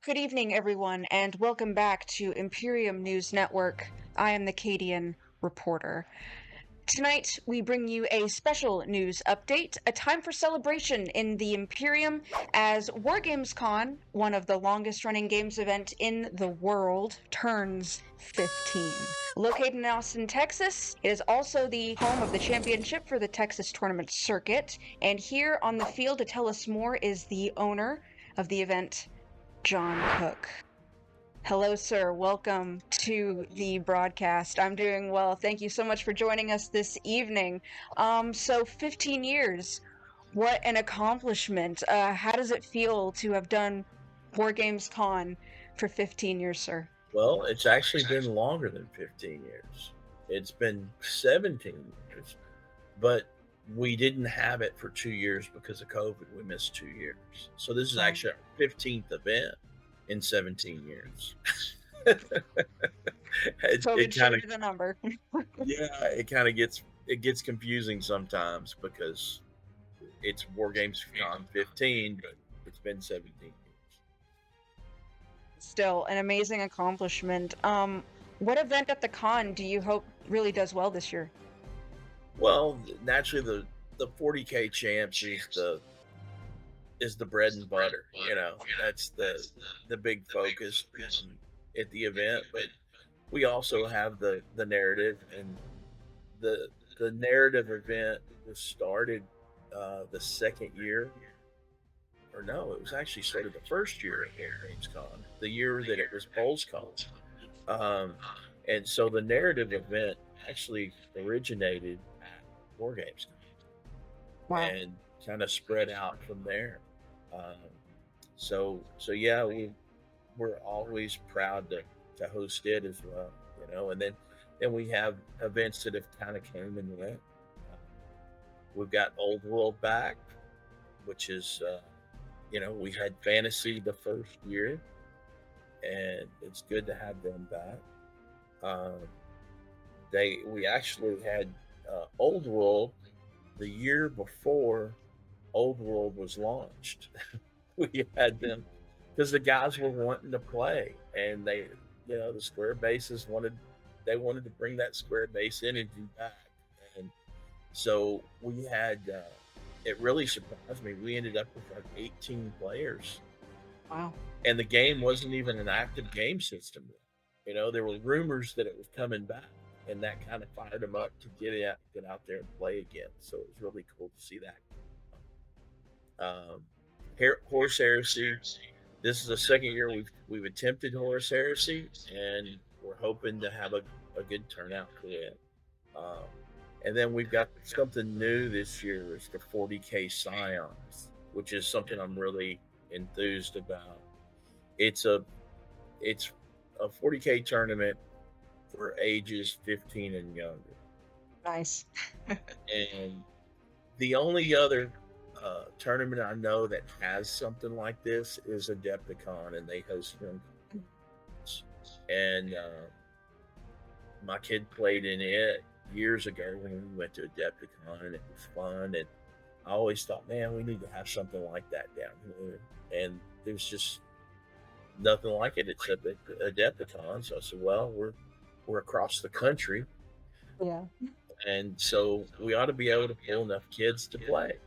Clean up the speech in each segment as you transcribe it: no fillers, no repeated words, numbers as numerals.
Good evening, everyone, and welcome back to Imperium News Network. I am the Cadian Reporter. Tonight, we bring you a special news update, a time for celebration in the Imperium as Wargamescon, one of the longest-running games event in the world, turns 15. Located in Austin, Texas, it is also the home of the championship for the Texas Tournament Circuit, and here on the field to tell us more is the owner of the event, John Cook. Hello, sir. Welcome to the broadcast. I'm doing well. Thank you so much for joining us this evening. So 15 years. What an accomplishment. How does it feel to have done Wargamescon for 15 years, sir? Well, it's actually been longer than 15 years. It's been 17 years, but we didn't have it for 2 years because of COVID. We missed 2 years. So this is Wow. actually our 15th event in 17 years. COVID showed you the number. It kind of gets confusing sometimes because it's Wargamescon 15, but it's been 17 years. Still an amazing accomplishment. What event at the con do you hope really does well this year? Well, naturally, the 40K champs is the bread and butter. That's the big focus at the event. But we also have the narrative, and the narrative event was started the second year. Or no, it was actually started the first year at Wargamescon, the year that it was PolsCon. And so the narrative event actually originated at Wargamescon. Wow. And kind of spread out from there. So yeah, we're always proud to host it as well, and then we have events that have kind of came and went. We've got Old World back, which is we had Fantasy the first year, and it's good to have them back. We actually had Old World the year before Old World was launched. We had them because the guys were wanting to play, and the square bases wanted to bring that square base energy back, and so we had. It really surprised me. We ended up with like 18 players. Wow. And the game wasn't even an active game system. There were rumors that it was coming back, and that kind of fired them up to get out there and play again. So it was really cool to see that. Horse Heresy. This is the second year we've attempted Horse Heresy, and we're hoping to have a good turnout for it. And then we've got something new this year. It's the 40K Scions, which is something I'm really enthused about. It's a 40K tournament for ages 15 and younger. Nice. And the only other tournament I know that has something like this is Adepticon, and they host young kids. And my kid played in it years ago when we went to Adepticon, and it was fun. And I always thought, man, we need to have something like that down here. And there's just nothing like it except at Adepticon. So I said, well, we're across the country. Yeah. And so we ought to be able to pull enough kids to play,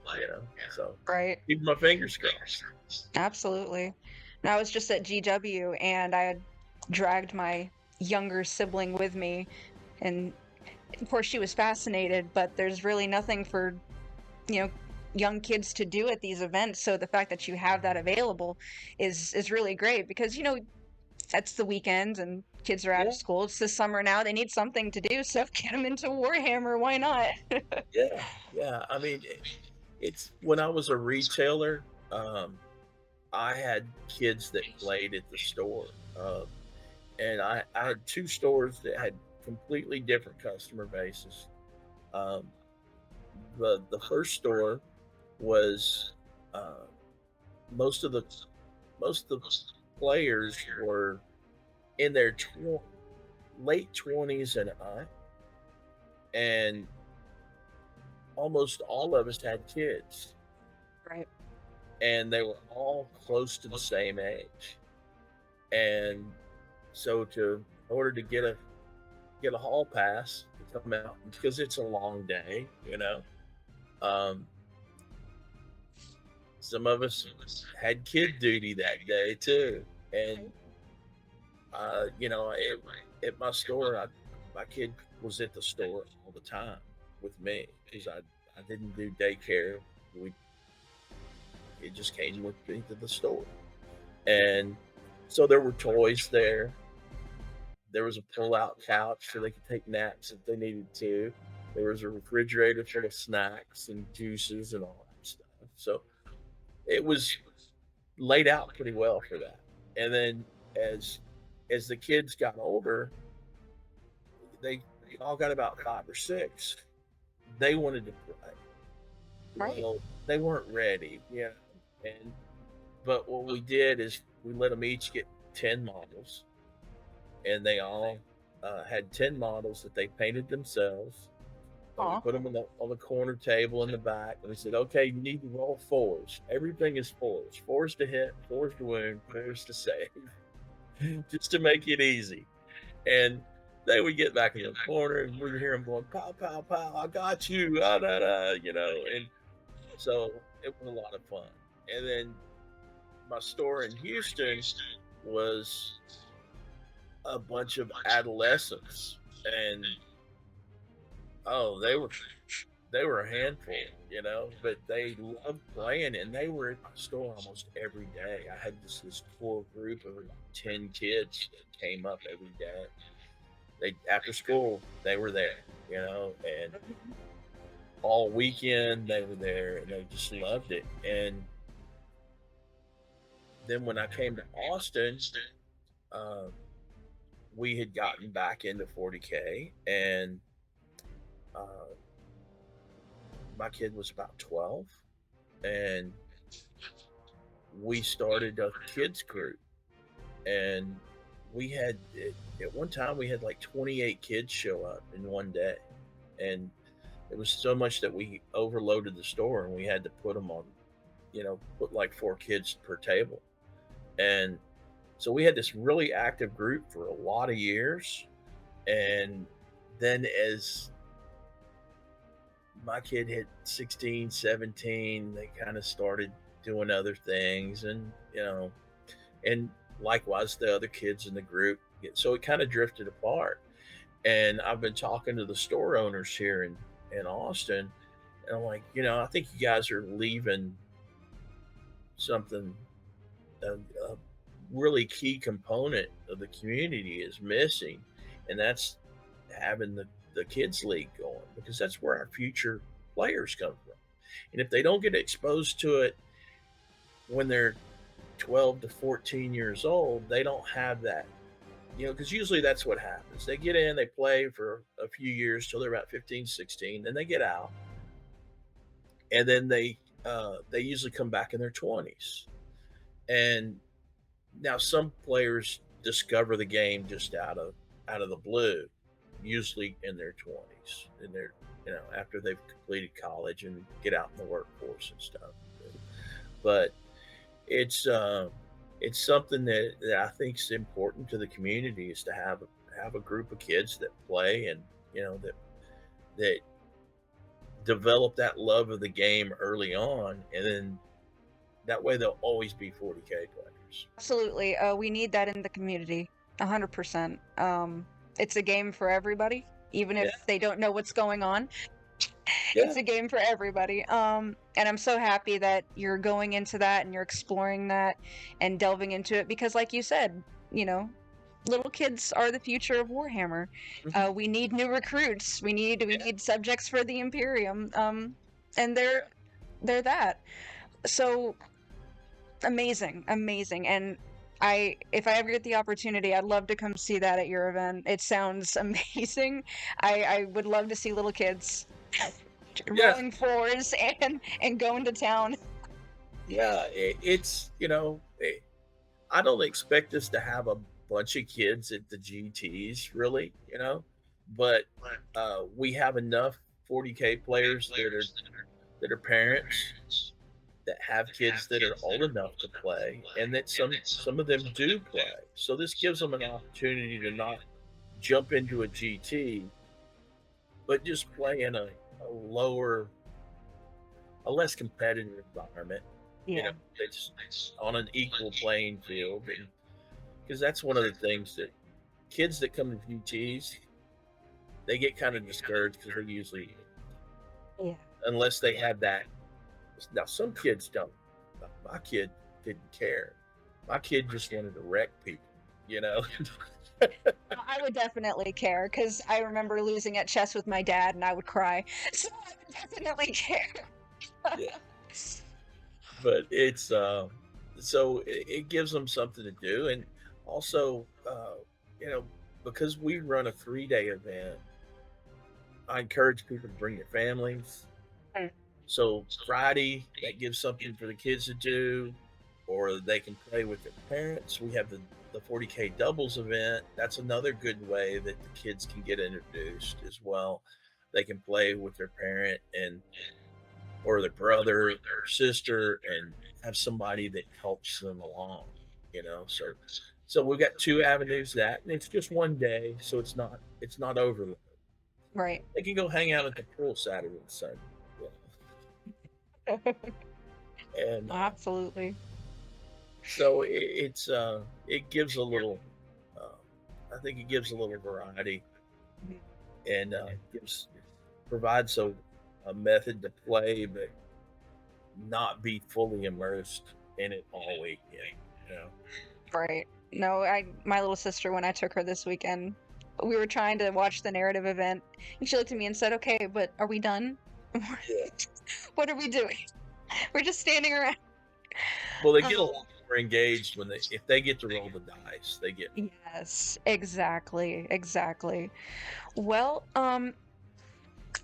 So Right. keep my fingers crossed. Absolutely. And I was just at GW, and I had dragged my younger sibling with me, and of course she was fascinated, but there's really nothing for young kids to do at these events, so the fact that you have that available is really great, because that's the weekends and kids are out of school. It's the summer now, they need something to do, so get them into Warhammer. Why not? Yeah. I mean, it's when I was a retailer, I had kids that played at the store, and I had two stores that had completely different customer bases. The first store was most of the players were in their late 20s and up, and almost all of us had kids, Right. and they were all close to the same age. And so in order to get a hall pass to come out, because it's a long day, um, some of us had kid duty that day too. And at my store, my kid was at the store all the time with me because I didn't do daycare. We It just came with me to the store, and so there were toys there. There was a pull-out couch so they could take naps if they needed to. There was a refrigerator full of snacks and juices and all that stuff. So it was laid out pretty well for that. And then as the kids got older, they all got about 5 or 6. They wanted to play. Right. Well, they weren't ready, And but what we did is we let them each get 10 models, and they all had 10 models that they painted themselves. And we Aw. put them on the corner table in the back, and we said, "Okay, you need to roll fours. Everything is fours. Fours to hit, fours to wound, fours to save, just to make it easy." And they would get back in the corner, and we'd hear them going, "Pow, pow, pow! I got you!" Ah, da, da, And so it was a lot of fun. And then my store in Houston was a bunch of adolescents, and oh, they were a handful, but they loved playing, and they were at my store almost every day. I had this core group of about 10 kids that came up every day. They After school they were there, and all weekend they were there, and they just loved it. And then when I came to Austin, uh, we had gotten back into 40K, and uh, my kid was about 12, and we started a kids group. And at one time we had like 28 kids show up in one day, and it was so much that we overloaded the store, and we had to put them on, put like 4 kids per table. And so we had this really active group for a lot of years. And then as my kid hit 16, 17, they kind of started doing other things, and likewise the other kids in the group. So it kind of drifted apart. And I've been talking to the store owners here in Austin, and I'm like, I think you guys are leaving something, a really key component of the community is missing, and that's having the kids league going, because that's where our future players come from. And if they don't get exposed to it when they're 12 to 14 years old, they don't have that, because usually that's what happens. They get in, they play for a few years till they're about 15, 16, then they get out, and then they usually come back in their 20s. And now some players discover the game just out of the blue, usually in their 20s, in their after they've completed college and get out in the workforce and stuff. But it's something that I think is important to the community, is to have a group of kids that play, and that develop that love of the game early on, and then that way they'll always be 40K players. Absolutely. We need that in the community. 100%. It's a game for everybody, even if Yeah, they don't know what's going on. yeah, It's a game for everybody. And I'm so happy that you're going into that and you're exploring that and delving into it because, like you said, you know, little kids are the future of Warhammer. mhm, We need new recruits. We yeah, need subjects for the Imperium. And they're that. So amazing, amazing. And if I ever get the opportunity, I'd love to come see that at your event. It sounds amazing. I would love to see little kids yeah, rolling floors and going to town. yeah. I don't expect us to have a bunch of kids at the GTS, really, but we have enough 40K players that are parents, that have kids that are old enough to play, and that some of them do play. So this gives them an opportunity to not jump into a GT, but just play in a lower, a less competitive environment. You know, Yeah. it's on an equal playing field, and because that's one of the things that kids that come to GTs, they get kind of discouraged because they usually, Yeah. unless they have that. Now some kids don't. My kid didn't care. My kid just wanted to wreck people. You know. I would definitely care because I remember losing at chess with my dad and I would cry. So I would definitely care. Yeah. But it's so it gives them something to do, and also you know, because we run a 3 day event, I encourage people to bring their families. Mm. So Friday, that gives something for the kids to do, or they can play with their parents. We have the 40K doubles event. That's another good way that the kids can get introduced as well. They can play with their parent and or their brother or sister and have somebody that helps them along, you know. So we've got two avenues that, and it's just one day, so it's not overload. Right. They can go hang out at the pool Saturday and Sunday, you know? And Absolutely. so it gives a little, uh, I think it gives a little variety, and gives provides a method to play, but not be fully immersed in it all weekend. You know? Right. No, my little sister, when I took her this weekend, we were trying to watch the narrative event, and she looked at me and said, "Okay, but are we done? Yeah. What are we doing? We're just standing around." Well, they get a Um, lot more engaged when they if they get to roll the dice. They get yes, exactly, exactly. Well,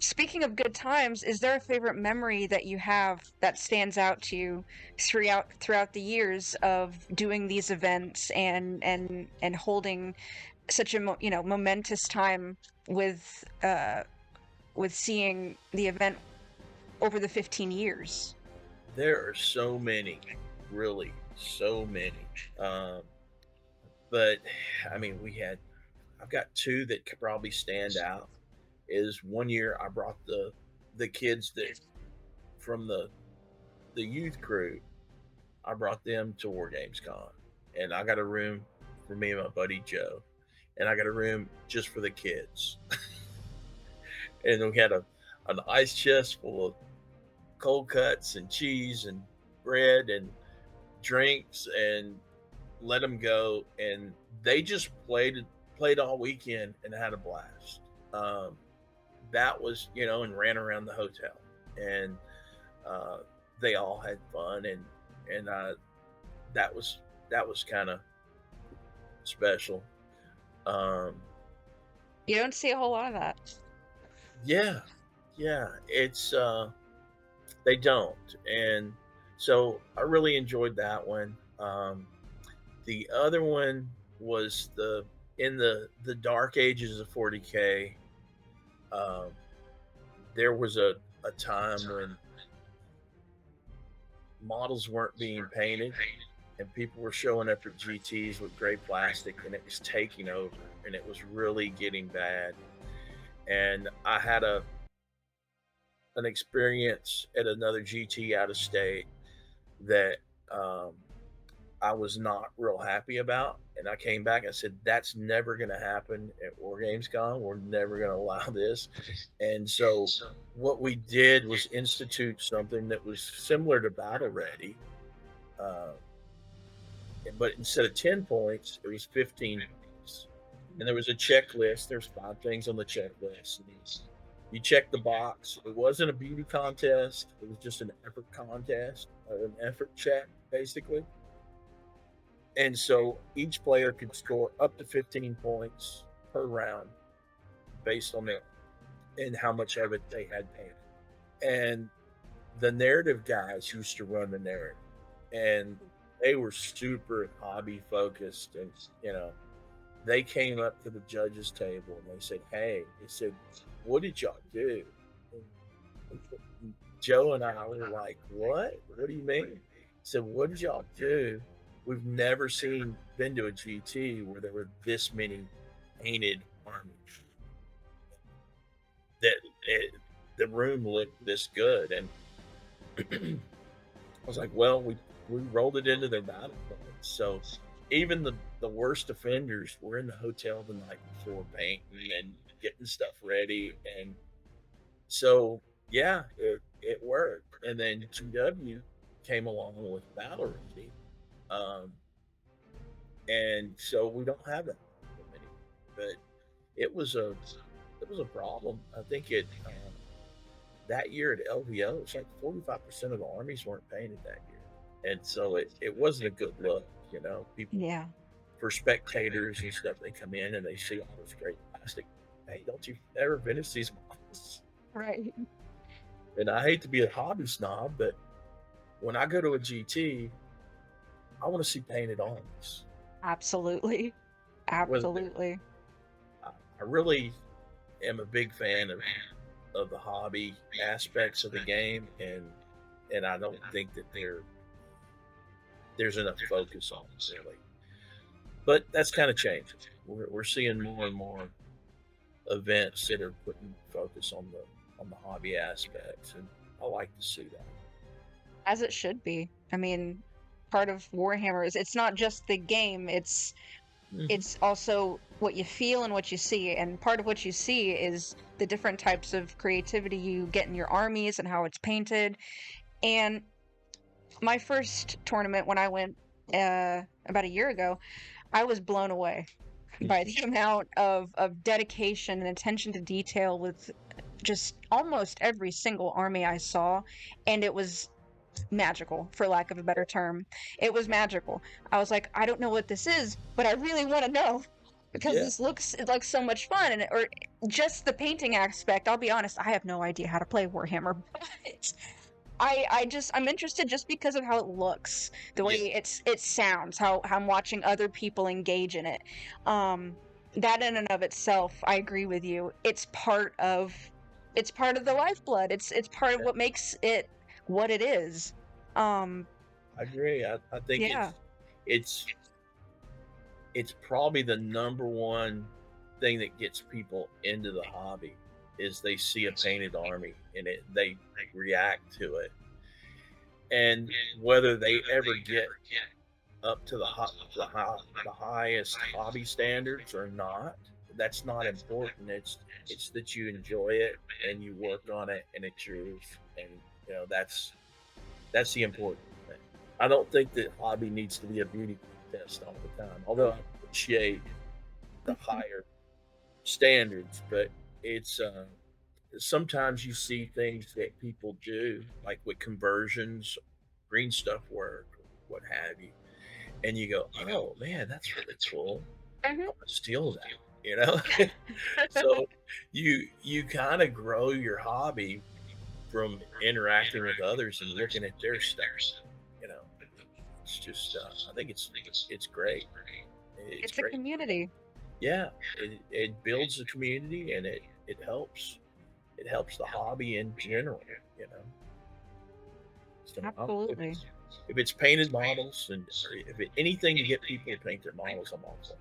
speaking of good times, is there a favorite memory that you have that stands out to you throughout the years of doing these events and holding such a momentous time with seeing the event over the 15 years? there are so many, really so many. Um, but I mean, I've got two that could probably stand out. Is one year I brought the kids that from the youth crew. I brought them to Wargamescon, and I got a room for me and my buddy Joe, and I got a room just for the kids. And we had an ice chest full of cold cuts and cheese and bread and drinks, and let them go, and they just played all weekend and had a blast. Um, that was, and ran around the hotel, and uh, they all had fun, and that was that was kind of special. Um, You don't see a whole lot of that. yeah, yeah, it's they don't, and so I really enjoyed that one. The other one was the dark ages of 40K. Um, there was a time when models weren't being painted, and people were showing up at GTs with gray plastic, and it was taking over, and it was really getting bad. And I had an experience at another GT out of state that um, I was not real happy about. And I came back and said, that's never going to happen at Wargamescon. We're never going to allow this. And so what we did was institute something that was similar to Battle Ready. Uh, but instead of 10 points, it was 15 points. And there was a checklist. There's 5 things on the checklist. And you check the box. It wasn't a beauty contest. It was just an effort contest, an effort check, basically. And so each player could score up to 15 points per round based on their and how much of it they had painted. And the narrative guys used to run the narrative, and they were super hobby focused. And they came up to the judges table and they said, "Hey," they said, "what did y'all do?" Joe and I were like, "What? What do you mean?" He said, "What did y'all do? We've never been to a GT where there were this many painted armies. That the room looked this good." And I was like, "Well, we rolled it into their battle plan." So even the worst offenders were in the hotel the night before painting and getting stuff ready. And so yeah, it worked. And then GW came along with battle ready. Um, and so we don't have that many. But it was a it was a problem. I think that year at LVO, it's like 45% of the armies weren't painted that year, and so it wasn't a good look. People, Yeah. for spectators and stuff, they come in and they see all this great plastic. Hey, don't you ever finish these models? Right. And I hate to be a hobby snob, but when I go to a GT, I want to see painted armies. Absolutely. Whether Absolutely. I really am a big fan of the hobby aspects of the game, and I don't think that there's enough focus on it really. But that's kind of changing. We're seeing more and more events that are putting focus on the hobby aspects, and I like to see that. As it should be. I mean, part of Warhammer is it's not just the game, Hmm. it's also what you feel and what you see. And part of what you see is the different types of creativity you get in your armies and how it's painted. And my first tournament when I went about a year ago, I was blown away by the amount of dedication and attention to detail with just almost every single army I saw. And it was magical, for lack of a better term. It was magical. I was like, I don't know what this is, but I really want to know because Yeah, this looks like so much fun. And or just the painting aspect. I'll be honest, I have no idea how to play Warhammer, but I'm interested just because of how it looks, the yeah, way it sounds, how I'm watching other people engage in it. Um, that in and of itself, I agree with you. It's part of the lifeblood. It's part of yeah. what makes it what it is. Um, I agree. I think yeah. it's it's probably the number one thing that gets people into the hobby is they see a painted army and they react to it. And whether they ever get up to the highest hobby standards or not, that's not important. It's that you enjoy it and you work on it and it's yours. And that's the important thing. I don't think that hobby needs to be a beauty contest all the time, although I appreciate the higher standards. But it's sometimes you see things that people do, like with conversions, green stuff work, or what have you, and you go, "Oh man, that's really cool. Mhm. I'm gonna steal that." You know, so you kind of grow your hobby from interacting with others and looking at their stuff. You know, it's just I think it's great. It's It's a great. community. Yeah, it builds the community and it helps the hobby in general. You know, so Absolutely. if it's painted models and anything to get people to paint their models, I'm all for it.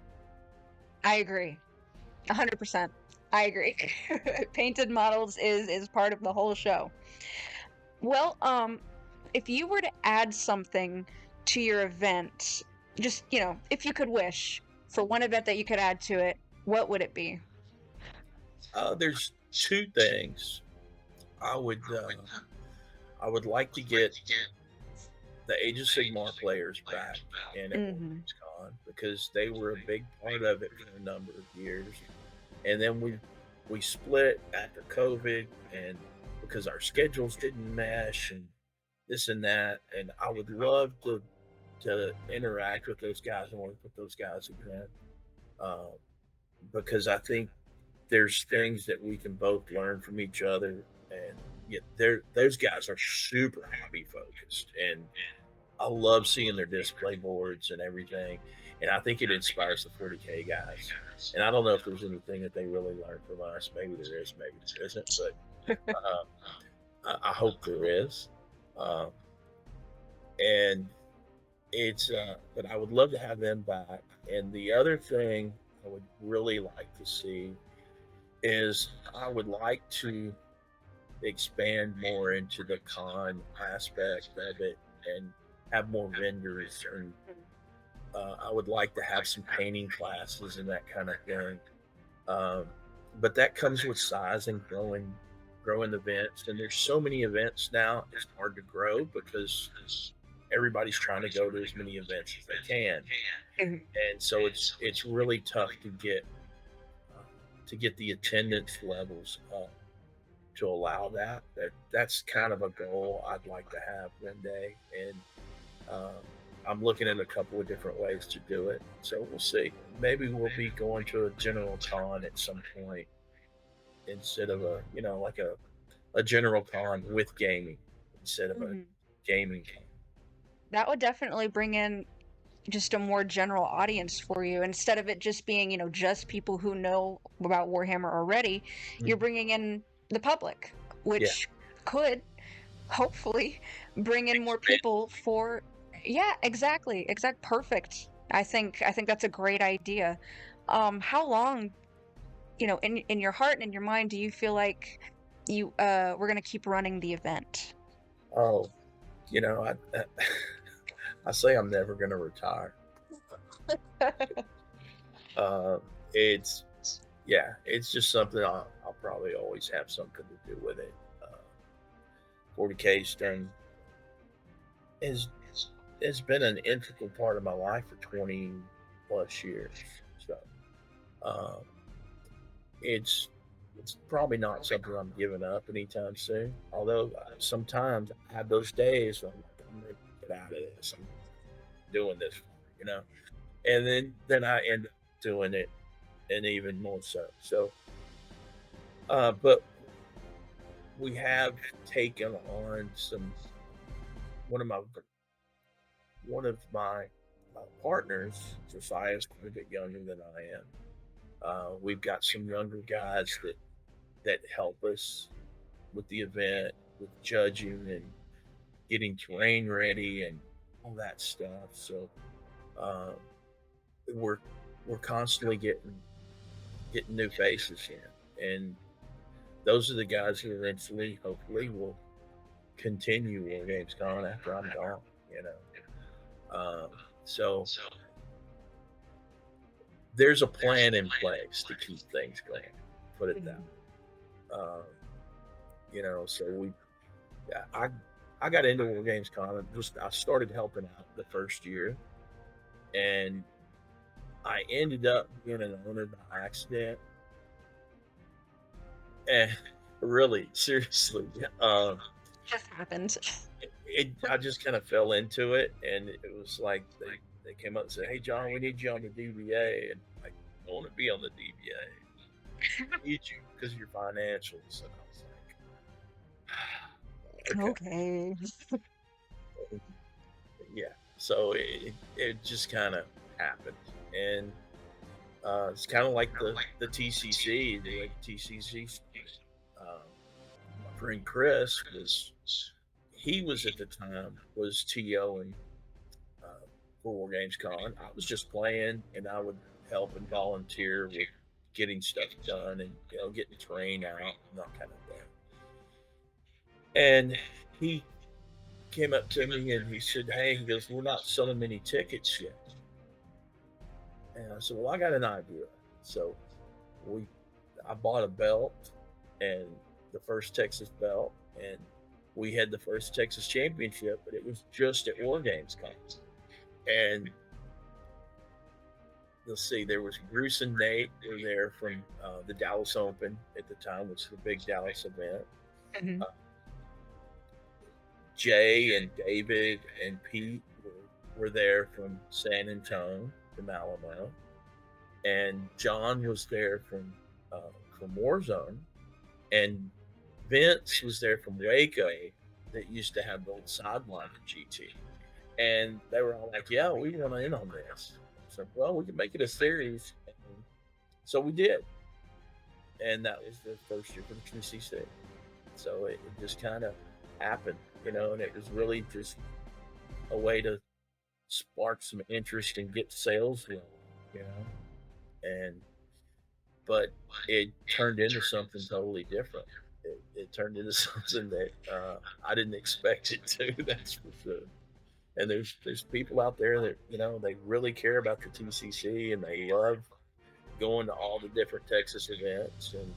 I agree. 100%. I agree. Painted models is part of the whole show. Well, if you were to add something to your event, just, if you could wish for one event that you could add to it, what would it be? There's two things I would uh, I would like to get the Age of Sigmar players back in at Hmm. Wargamescon because they were a big part of it for a number of years, and then we split after COVID, and because our schedules didn't mesh and this and that, and I would love to interact with those guys and work with those guys again, uh, because I think there's things that we can both learn from each other, and yeah, those guys are super hobby focused, and I love seeing their display boards and everything, and I think it inspires the 40K guys. And I don't know if there's anything that they really learn from us. Maybe there is, maybe there isn't. But uh, I hope there is. Um, and but I would love to have them back. And the other thing I would really like to see is I would like to expand more into the con aspect of it and have more vendors. And I would like to have some painting classes and that kind of thing. Um, but that comes with size and growing events. And there's so many events now, it's hard to grow because everybody's trying to go to as many events as they can. Mhm. And so it's really tough uh, to get the attendance levels up to allow that's kind of a goal I'd like to have one day. And um, I'm looking at a couple of different ways to do it, so we'll see. Maybe we'll be going to a general con at some point instead of like a general con with gaming instead of a Mhm. gaming con. That would definitely bring in just a more general audience for you instead of it just being, just people who know about Warhammer already. You're Mhm. bringing in the public, Yeah. which could hopefully bring in more Expand. people for yeah, exactly. Perfect. I think that's a great idea. How long, in your heart and in your mind do you feel like we're going to keep running the event? Oh, I I say I'm never going to retire. Uh, it's Yeah, it's just something I'll probably always have something to do with it. 40K's done has has been an integral part of my life for 20 plus years. So um, it's it's probably not something I'm giving up anytime soon. Although sometimes I have those days where I'm ready to get out of this. I'm doing this, you know, and then I end up doing it, and even more so. So, but we have taken on some one of my one of my partners. Josiah is quite a bit younger than I am. We've got some younger guys that help us with the event, with judging and getting terrain ready and all that stuff. So uh, we're we're constantly getting new faces in, and those are the guys who eventually, hopefully, will continue Wargamescon after I'm gone. You know, so there's a plan in place to keep things going. Put it that Mhm. way. So yeah, I got into Wargamescon. I started helping out the first year, and I ended up being an owner by accident. And really, seriously, Just happened. I just kind of fell into it, and it was like they came up and said, "Hey, John, we need you on the DBA," and I don't want to be on the DBA. Need you because of your financials, and I was like, okay, Okay. yeah. So it just kind of happened, and it's kind of like the TCC, the way the TCC started. My friend Chris he was at the time was TO and for Wargamescon. I was just playing, and I would help and volunteer with getting stuff done and getting terrain out and that kind of thing. And he came up to me and he said, "Hey," he goes, "we're not selling many tickets yet." And I said, "Well, I got an idea." So we I bought a belt and the first Texas belt, and we had the first Texas championship, but it was just at War Games Con. And let's see, there was Bruce and Nate were there from the Dallas Open at the time, which is the big Dallas event. Mhm. Uh, Jay and David and Pete were there from San Antonio, from Alamo, and John was there from Warzone, and Vince was there from Waco that used to have the old sideline for GT. And they were all like, "Yeah, we want in on this." So, well, we can make it a series. And so we did. And that was the first year for the QCC. So it just kind of happened, and it was really just a way to spark some interest and get sales going, you know, and but it turned into something totally different. It turned into something that I didn't expect it to. That's for sure. And there's people out there that they really care about the TCC and they love going to all the different Texas events, and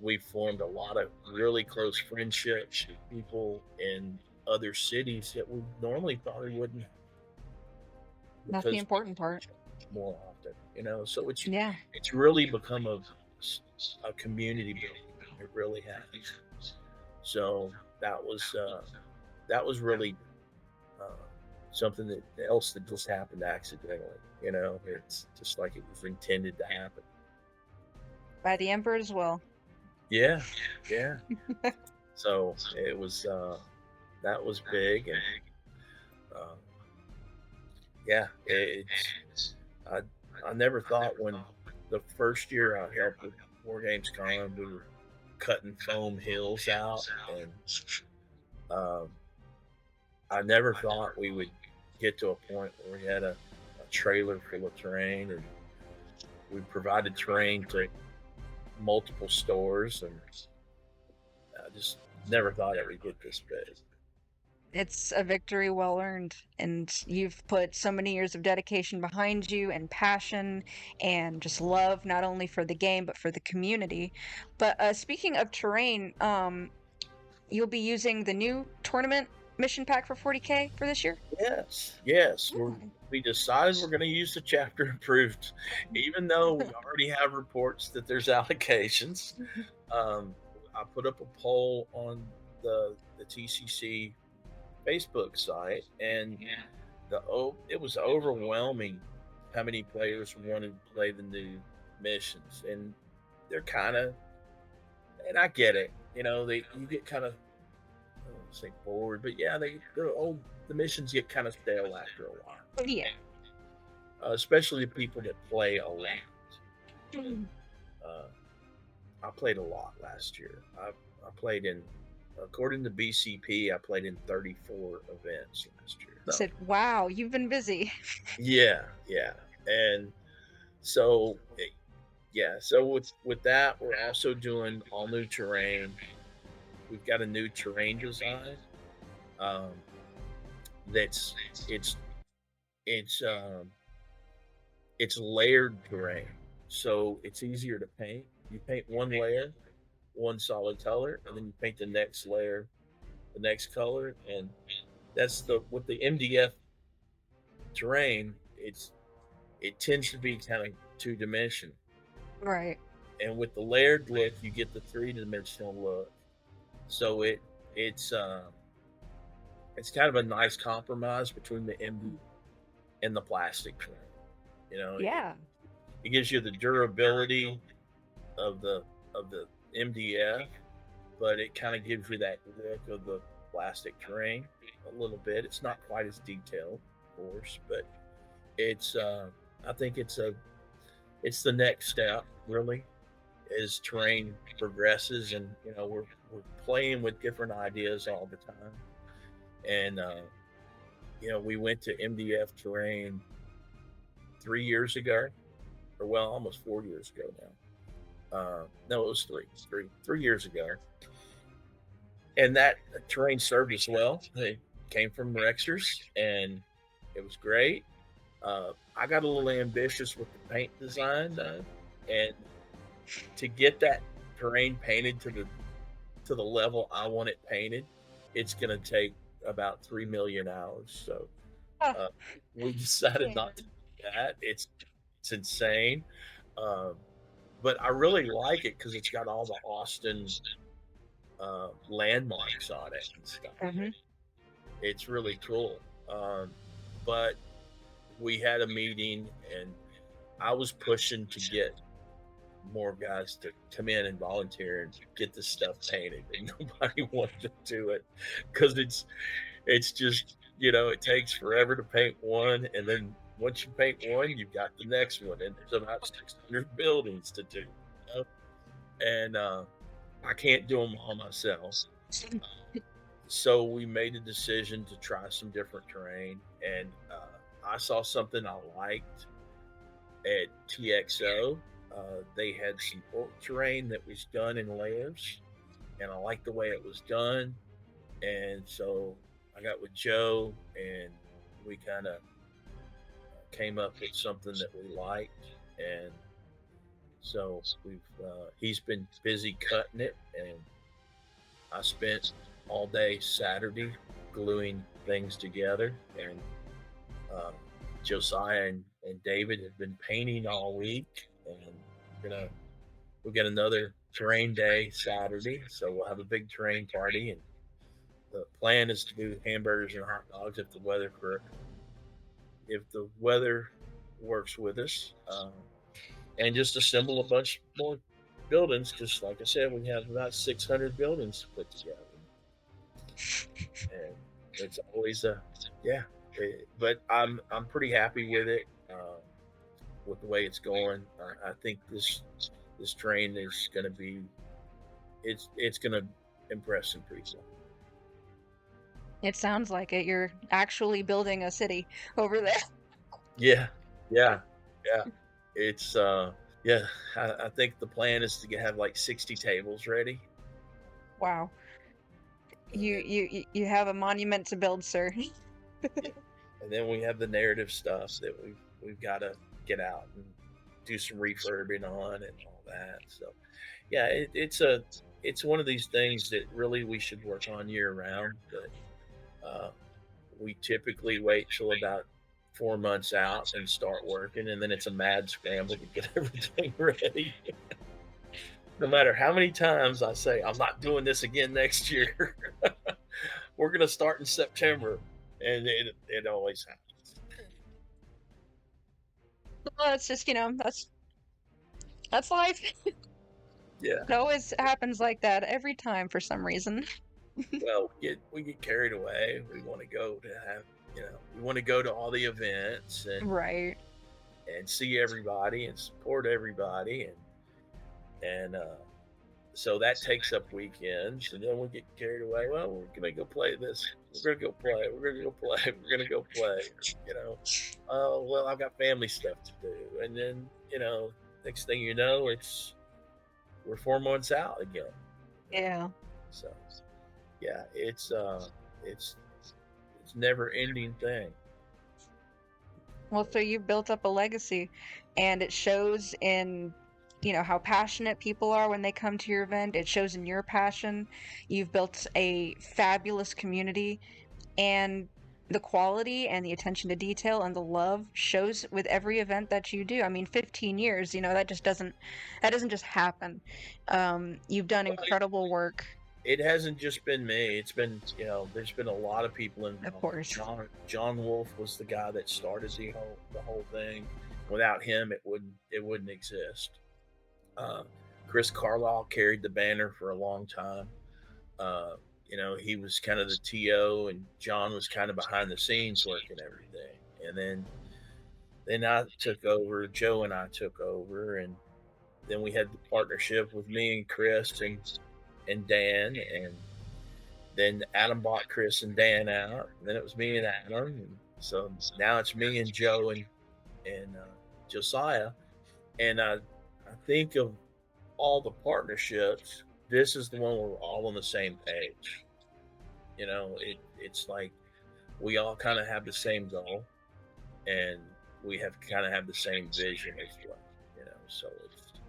we formed a lot of really close friendships with people in other cities that we normally probably wouldn't, That's the because we important part. more often, so Yeah. it's really become a community building. It really has. So that was really uh, something that else that just happened accidentally. It's just like it was intended to happen. By the Emperor's will. Yeah, yeah. So it was that was big, and uh, yeah, I I never thought when the first year I helped with Wargamescon, we were cutting foam hills out, and um, I never thought we would get to a point where we had a trailer full of terrain, and we provided terrain to multiple stores, and I just never thought it would get this big. It's a victory well earned, and you've put so many years of dedication behind you and passion and just love not only for the game but for the community. But speaking of terrain, you'll be using the new tournament mission pack for 40K for this year? Yes, yes. Mm. We decided we're going to use the chapter approved, even though we already have reports that there's allocations. Um, I put up a poll on the TCC Facebook site, and it was overwhelming how many players wanted to play the new missions, and they're kind of, and I get it. You get kind of, I don't want to say bored, but yeah, they're old. The missions get kind of stale after a while, Yeah. especially the people that play a lot. Mm. Uh, I played a lot last year. I played in, according to BCP, I played in 34 events last year. I said, wow, you've been busy. Yeah, yeah, and so yeah, so with that, we're also doing all new terrain. We've got a new terrain design. Um, that's it's um, it's layered terrain, so it's easier to paint. You paint one layer, one solid color, and then you paint the next layer, the next color, and that's the with the MDF terrain. It tends to be kind of two dimensional, Right. and with the layered look, you get the three-dimensional look. So it's kind of a nice compromise between the MDF and the plastic terrain. Yeah. It gives you the durability of the MDF, but it kind of gives you that look of the plastic terrain a little bit. It's not quite as detailed, of course, but it's I think it's the next step really as terrain progresses, and we're playing with different ideas all the time. And we went to MDF terrain 3 years ago, or well, almost 4 years ago now. No, it was 3 years ago, and that terrain served us well. It came from Rexers, and it was great. I got a little ambitious with the paint design, and to get that terrain painted to the level I want it painted, it's going to take about 3 million hours. So Oh, uh, we decided not to man. do that. It's insane, um, but I really like it because it's got all the Austin landmarks on it and stuff. Hmm. It's really cool. But we had a meeting, and I was pushing to get more guys to come in and volunteer and get this stuff painted, and nobody wanted to do it because it's just it takes forever to paint one, and then once you paint one, you've got the next one, and there's about 600 buildings to do. And I can't do them all myself. So we made a decision to try some different terrain, and I saw something I liked at TXO. They had some orc terrain that was done in layers, and I liked the way it was done. And so I got with Joe, and we kind of came up with something that we liked. And so he's been busy cutting it, and I spent all day Saturday gluing things together. And uh, Josiah and David have been painting all week, and we'll get another terrain day Saturday, so we'll have a big terrain party. And the plan is to do hamburgers and hot dogs if the weather works with us, and just assemble a bunch more buildings. Because, like I said, we have about 600 buildings to put together, and it's always a yeah. But I'm pretty happy with it, with the way it's going. I think this train is going to be it's going to impress some people. It sounds like it. You're actually building a city over there. Yeah, yeah, yeah. It's yeah. I think the plan is to have like 60 tables ready, Wow. and then You have a monument to build, sir. yeah, and then we have the narrative stuff that we've got to get out and do some refurbing on and all that. So yeah, it's one of these things that really we should work on year round. But we typically wait till about 4 months out and start working, and then it's a mad scramble to get everything ready. No matter how many times I say I'm not doing this again next year, we're gonna start in September, and it always happens. Well, it's just, that's life. Yeah. It always happens like that every time for some reason. Well, we get carried away. We want to go to have we want to go to all the events Right. and see everybody and support everybody, and so that takes up weekends, and then we get carried away. Well, we're gonna go play this. We're gonna go play. We're gonna go play. We're gonna go play. You know, oh well, I've got family stuff to do, and then next thing you know, we're 4 months out again. Yeah. So yeah, it's never ending thing. Well, so you've built up a legacy, and it shows in, how passionate people are when they come to your event. It shows in your passion. You've built a fabulous community, and the quality and the attention to detail and the love shows with every event that you do. I mean, 15 years, that doesn't just happen. You've done Well, incredible work, it hasn't just been me. It's been there's been a lot of people of involved. course. John Wolf was the guy that started the whole thing. Without him, it wouldn't exist. Uh, Chris Carlisle carried the banner for a long time. He was kind of the TO, and John was kind of behind the scenes working everything. And then I took over. Joe and I took over, and then we had the partnership with me and Chris and Dan, and then Adam bought Chris and Dan out. And then it was me and Adam, and so now it's me and Joe and Josiah. And I think of all the partnerships, this is the one where we're all on the same page. It's like we all kind of have the same goal, and we have kind of have the same vision as well. So it's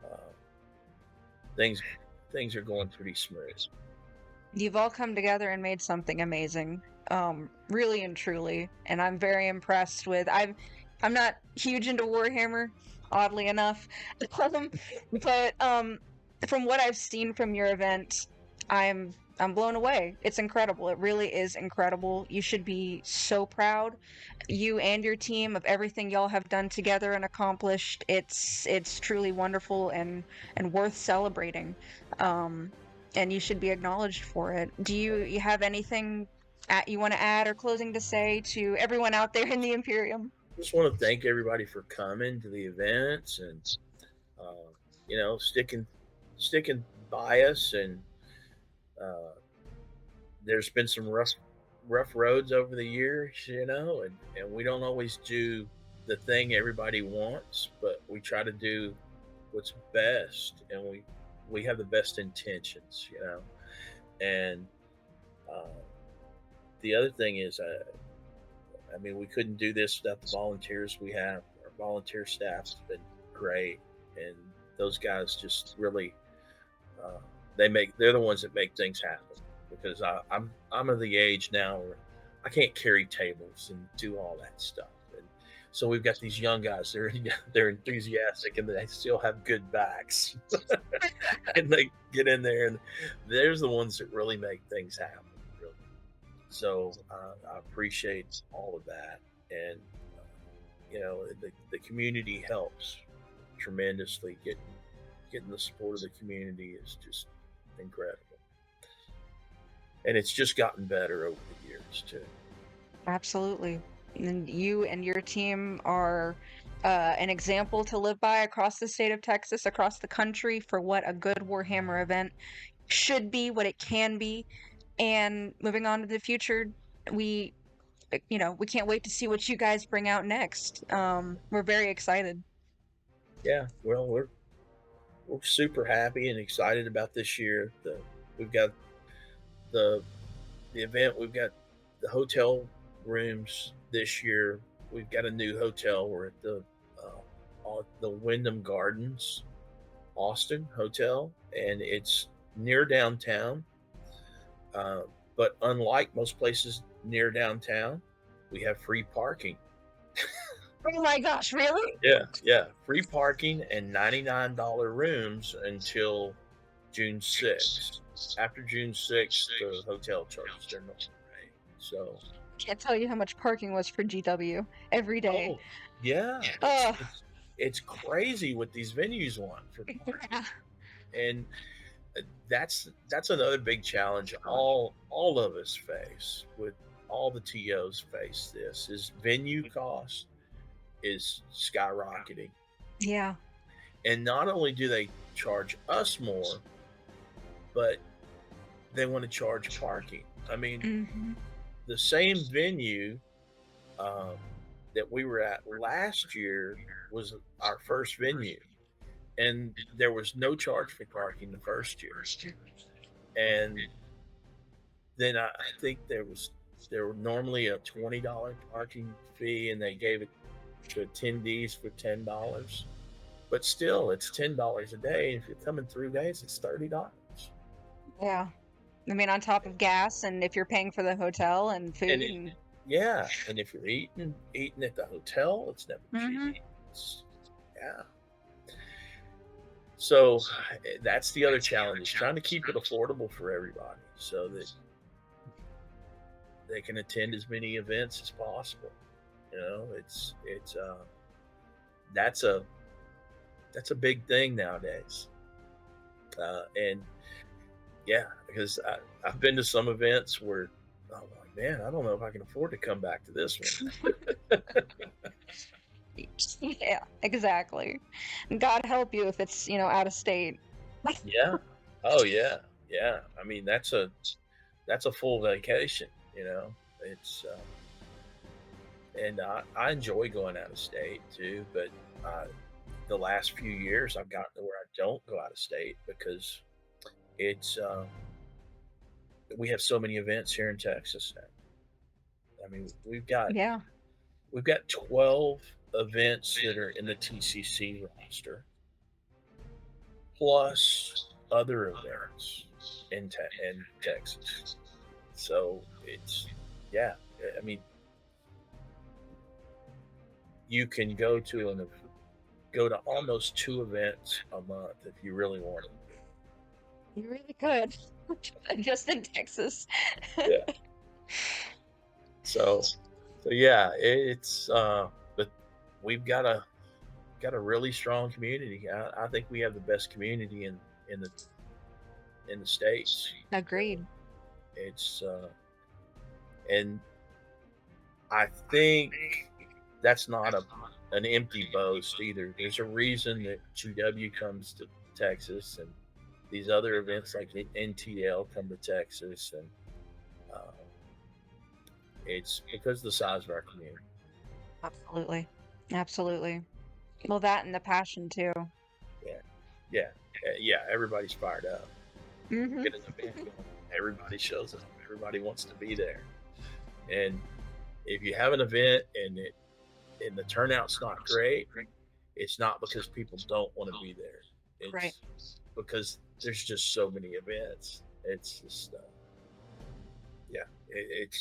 uh, things things are going pretty smooth. You've all come together and made something amazing, really and truly, and I'm very impressed with. I'm not huge into Warhammer, oddly enough, but from what I've seen from your event, I'm blown away. It's incredible. It really is incredible. You should be so proud, you and your team, of everything y'all have done together and accomplished. It's truly wonderful and worth celebrating. And you should be acknowledged for it. Do you have anything you want to add or closing to say to everyone out there in the Imperium? Just want to thank everybody for coming to the events, and sticking by us, and uh, there's been some rough roads over the years, and we don't always do the thing everybody wants, but we try to do what's best, and we have the best intentions, and uh, the other thing is, I mean, we couldn't do this without the volunteers we have. Our volunteer staff's been great, and those guys just really, uh, they're the ones that make things happen, because I'm of the age now where I can't carry tables and do all that stuff. And so we've got these young guys. They're enthusiastic, and they still have good backs, and they get in there, and there's the ones that really make things happen. Really. So I appreciate all of that, and the community helps tremendously. Getting the support of the community is just incredible, and it's just gotten better over the years too. Absolutely. And you and your team are an example to live by across the state of Texas, across the country, for what a good Warhammer event should be, what it can be. And moving on to the future, we we can't wait to see what you guys bring out next. We're very excited. Yeah, well, we're super happy and excited about this year. We've got the the event. We've got the hotel rooms this year. We've got a new hotel. We're at the Wyndham Gardens Austin Hotel, and it's near downtown. Uh, but unlike most places near downtown, we have free parking. Oh my gosh, really? Yeah, free parking and $99 rooms until June 6th. After June 6th, the hotel charges their normal rate. So, Can't tell you how much parking was for GW every day. oh yeah, Oh, it's crazy what these venues want for parking, yeah. and that's another big challenge all of us face. With all the TOs face this, is venue cost is skyrocketing. Yeah. And not only do they charge us more, but they want to charge parking. I mean, Hmm. the same venue um, that we were at last year was our first venue, and there was no charge for parking the first year. And then I think there were normally a $20 parking fee, and they gave it to attendees for $10. But still, it's $10 a day. If you're coming 3 days, it's $30. Yeah. I mean, on top of gas, and if you're paying for the hotel and And food, and yeah, and if you're eating at the hotel, it's never hmm cheap. Yeah. So that's the other challenge, is trying to keep it affordable for everybody, so that they can attend as many events as possible. It's that's a that's a big thing nowadays. And yeah, because I've been to some events where I'm like, man, I don't know if I can afford to come back to this one. yeah, exactly. God help you if it's, out of state. Yeah. Oh yeah. Yeah. I mean, that's a full vacation. It's and I enjoy going out of state too, but the last few years I've gotten to where I don't go out of state, because it's we have so many events here in Texas now. I mean, Yeah. we've got 12 events that are in the TCC roster, plus other events in Texas. So it's, yeah. I mean, you can go to almost 2 events a month if you really want to. You really could. Just in Texas. Yeah. So yeah, it's but we've got a really strong community. I think we have the best community in the in the states. Agreed. It's and I think that's not an empty boast either. There's a reason that GW comes to Texas, and these other events like NTL come to Texas, and uh, it's because of the size of our community. Absolutely. Absolutely. Well, that and the passion too. Yeah, yeah, yeah. Everybody's fired up. Mm-hmm. Get an event going. Everybody shows up. Everybody wants to be there. And if you have an event and the turnout's not great, it's not because people don't want to be there. Right. It's because there's just so many events. It's just yeah, it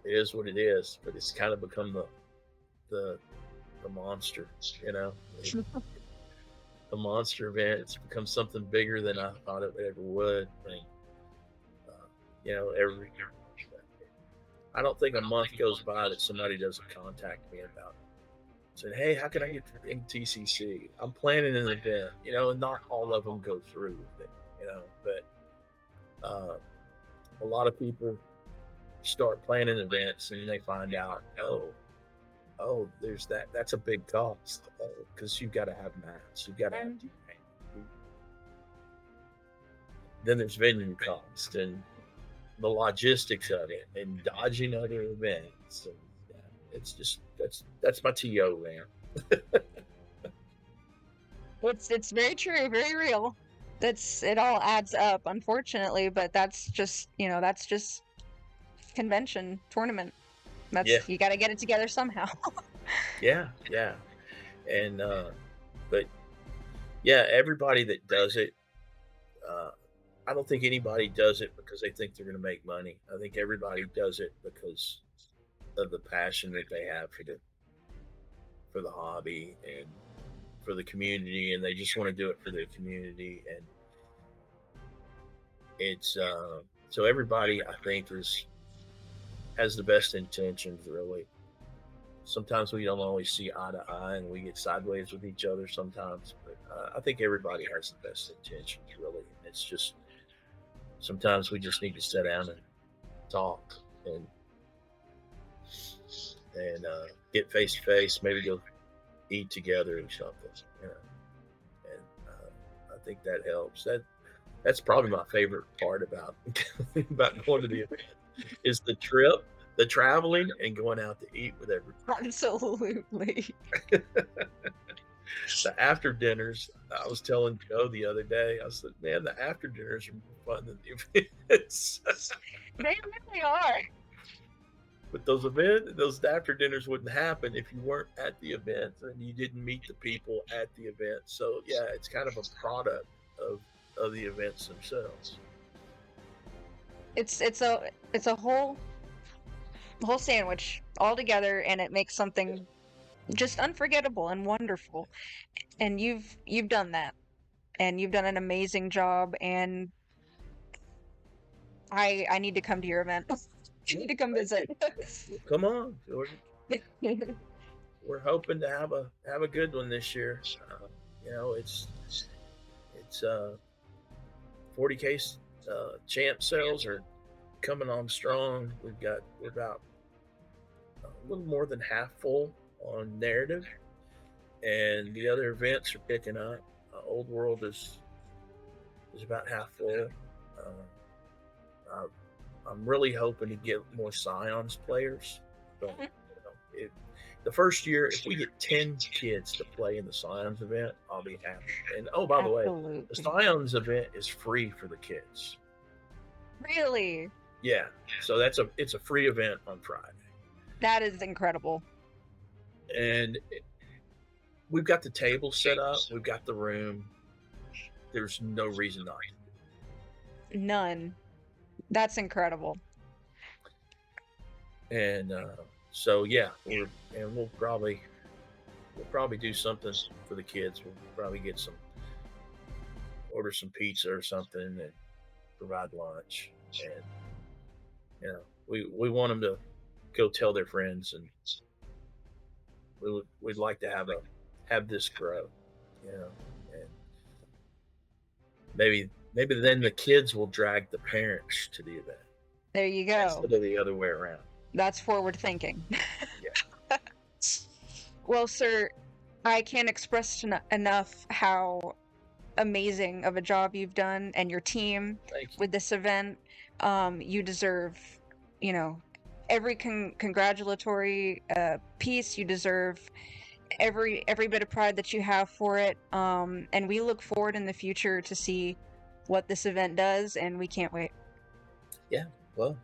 is what it is. But it's kind of become the the monster, you know. The monster event. It's become something bigger than I thought it ever would. And, you know, I don't think a month goes by that somebody doesn't contact me about saying, "Hey, how can I get to TCC? I'm planning an event," you know, and not all of them go through with it, you know, but a lot of people start planning events and they find out, oh, there's that's a big cost because you've got to have mats, you've got to have then there's venue cost and the logistics of it and dodging other events. And yeah, it's just that's my TO, man. It's very true, very real. It all adds up, unfortunately, but that's just convention tournament. Yeah, You got to get it together somehow. yeah, yeah, and but yeah, everybody that does it, uh, I don't think anybody does it because they think they're going to make money. I think everybody does it because of the passion that they have for the hobby and for the community, and they just want to do it for their community. And it's so everybody, I think, has the best intentions. Really, sometimes we don't always see eye to eye, and we get sideways with each other sometimes. But I think everybody has the best intentions, really. And it's just sometimes we just need to sit down and talk and get face to face, maybe go eat together or something, you know. And I think that helps. That's probably my favorite part about about going to the event is the trip, the traveling, and going out to eat with everybody. Absolutely. The after dinners, I was telling Joe the other day, I said, man, the after dinners are more fun than the events. They really are. But those after dinners wouldn't happen if you weren't at the event and you didn't meet the people at the event. So yeah, it's kind of a product of the events themselves. It's a whole sandwich all together, and it makes something just unforgettable and wonderful. And you've done that, and you've done an amazing job. And I need to come to your event. I need to come visit. Come on, Jordan. We're hoping to have a good one this year. You know, it's 40K champ sales are coming on strong. We're about a little more than half full on narrative, and the other events are picking up. Old World is about half full. I'm really hoping to get more Scions players. But you know, the first year, if we get 10 kids to play in the Scions event, I'll be happy. And oh, by the way, the Scions event is free for the kids. Really? Yeah. So it's a free event on Friday. That is incredible. And we've got the table set up. We've got the room. There's no reason not to. None. That's incredible. And so yeah, we'll probably do something for the kids. We'll probably order some pizza or something and provide lunch. And you know, we want them to go tell their friends, and we'd like to have this grow, you know, and maybe then the kids will drag the parents to the event. There you go. Instead of the other way around. That's forward thinking. Yeah. Well, sir, I can't express enough how amazing of a job you've done, and your team Thank you. with this event. You deserve, you know, every congratulatory piece. You deserve every bit of pride that you have for it. And we look forward in the future to see what this event does, and we can't wait. Yeah, well,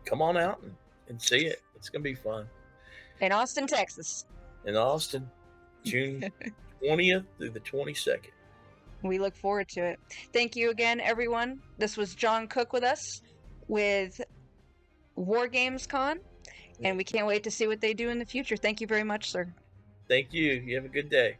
come on out and see it. It's gonna be fun. In Austin, Texas. In Austin, June 20th through the 22nd. We look forward to it. Thank you again, everyone. This was John Cook with us with Wargamescon, and we can't wait to see what they do in the future. Thank you very much, sir. Thank you. You have a good day.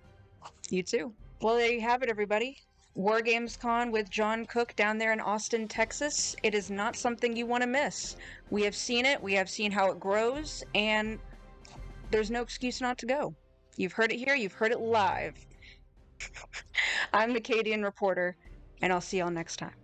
You too. Well, there you have it, everybody. Wargamescon with John Cook down there in Austin, Texas. It is not something you want to miss. We have seen it. We have seen how it grows, and there's no excuse not to go. You've heard it here. You've heard it live. I'm the Cadian Reporter, and I'll see y'all next time.